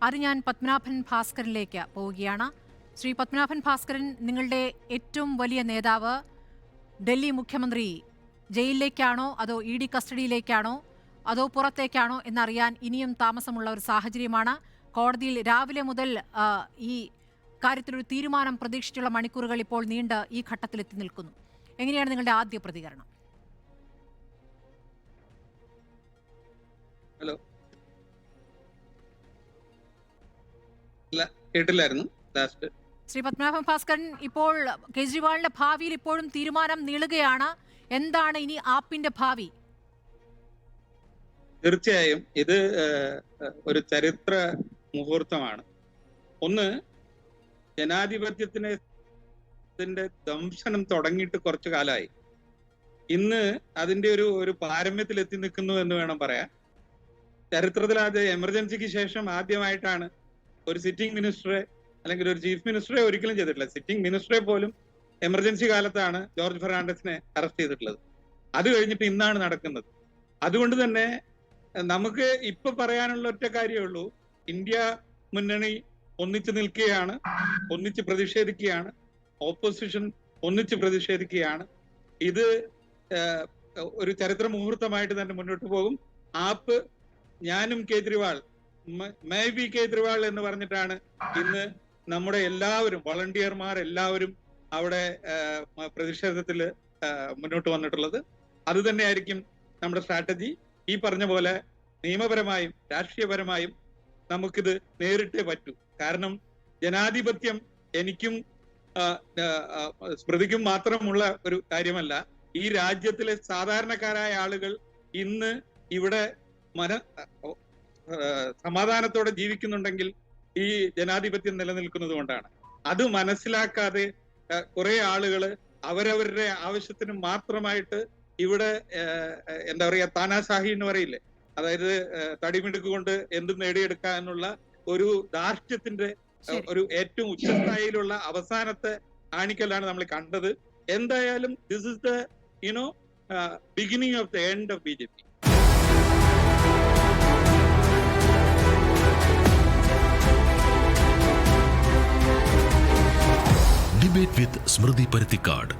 അത് ഞാൻ പത്മനാഭൻ ഭാസ്കരനിലേക്ക് പോവുകയാണ്. ശ്രീ പത്മനാഭൻ ഭാസ്കരൻ, നിങ്ങളുടെ ഏറ്റവും വലിയ നേതാവ് ഡൽഹി മുഖ്യമന്ത്രി ജയിലിലേക്കാണോ അതോ ED കസ്റ്റഡിയിലേക്കാണോ അതോ പുറത്തേക്കാണോ എന്നറിയാൻ ഇനിയും താമസമുള്ള ഒരു സാഹചര്യമാണ്. കോടതിയിൽ രാവിലെ മുതൽ ഈ കാര്യത്തിലൊരു തീരുമാനം പ്രതീക്ഷിച്ചുള്ള മണിക്കൂറുകൾ ഇപ്പോൾ നീണ്ട് ഈ ഘട്ടത്തിലെത്തി നിൽക്കുന്നു. എങ്ങനെയാണ് നിങ്ങളുടെ ആദ്യ പ്രതികരണം? ഹലോ, കേട്ടില്ലായിരുന്നു. ശ്രീ പത്മനാഭൻ ഭാസ്കരൻ, ഇപ്പോൾ കേജ്രിവാളിന്റെ ഭാവിയിൽ ഇപ്പോഴും തീരുമാനം നീളുകയാണ്. എന്താണ് ഇനി ആപ്പിന്റെ ഭാവി? തീർച്ചയായും ഇത് ഒരു ചരിത്ര മുഹൂർത്തമാണ്. ഒന്ന്, ജനാധിപത്യത്തിന്റെ ദംശനം തുടങ്ങിയിട്ട് കുറച്ചു കാലമായി. ഇന്ന് അതിന്റെ ഒരു പാരമ്യത്തിൽ എത്തി നിൽക്കുന്നു എന്ന് വേണം പറയാൻ. ചരിത്രത്തിൽ അത് എമർജൻസിക്ക് ശേഷം ആദ്യമായിട്ടാണ് ഒരു സിറ്റിംഗ് മിനിസ്റ്ററെ അല്ലെങ്കിൽ ഒരു ചീഫ് മിനിസ്റ്ററെ ഒരിക്കലും ചെയ്തിട്ടില്ല. സിറ്റിംഗ് മിനിസ്റ്ററെ പോലും എമർജൻസി കാലത്താണ് ജോർജ് ഫെർണാണ്ടസിനെ അറസ്റ്റ് ചെയ്തിട്ടുള്ളത്. അത് കഴിഞ്ഞിട്ട് ഇന്നാണ് നടക്കുന്നത്. അതുകൊണ്ട് തന്നെ നമുക്ക് ഇപ്പൊ പറയാനുള്ള ഒറ്റ കാര്യമേ ഉള്ളൂ, ഇന്ത്യ മുന്നണി ഒന്നിച്ചു നിൽക്കുകയാണ്, ഒന്നിച്ച് പ്രതിഷേധിക്കുകയാണ്, ഓപ്പോസിഷൻ ഒന്നിച്ച് പ്രതിഷേധിക്കുകയാണ്. ഇത് ഒരു ചരിത്ര മുഹൂർത്തമായിട്ട് തന്നെ മുന്നോട്ട് പോകും. ആപ്പ് ഞാനും കേജ്രിവാൾ, മൈ ബി കേജ്രിവാൾ എന്ന് പറഞ്ഞിട്ടാണ് ഇന്ന് നമ്മുടെ എല്ലാവരും വളണ്ടിയർമാർ എല്ലാവരും അവിടെ പ്രതിഷേധത്തിൽ മുന്നോട്ട് വന്നിട്ടുള്ളത്. അത് തന്നെയായിരിക്കും നമ്മുടെ സ്ട്രാറ്റജി. ഈ പറഞ്ഞ പോലെ നിയമപരമായും രാഷ്ട്രീയപരമായും നമുക്കിത് നേരിട്ടേ പറ്റൂ. കാരണം ജനാധിപത്യം എനിക്കും സ്മൃതിക്കും മാത്രമുള്ള ഒരു കാര്യമല്ല. ഈ രാജ്യത്തിലെ സാധാരണക്കാരായ ആളുകൾ ഇന്ന് ഇവിടെ സമാധാനത്തോടെ ജീവിക്കുന്നുണ്ടെങ്കിൽ ഈ ജനാധിപത്യം നിലനിൽക്കുന്നത് കൊണ്ടാണ്. അത് മനസ്സിലാക്കാതെ കുറെ ആളുകൾ അവരവരുടെ ആവശ്യത്തിന് മാത്രമായിട്ട് ഇവിടെ എന്താ പറയാ, താനാശാഹി എന്ന് പറയില്ലേ, അതായത് തടിമിടുക്കുകൊണ്ട് എന്തും നേടിയെടുക്കുക എന്നുള്ള ഒരു ധാർഷ്ട്യത്തിന്റെ ഒരു ഏറ്റവും ഉച്ചസ്ഥായിലുള്ള അവസാനത്തെ ആണിക്കലാണ് നമ്മൾ കണ്ടത്. എന്തായാലും this is the beginning of the end of BJP. Debate with Smriti Parittikad.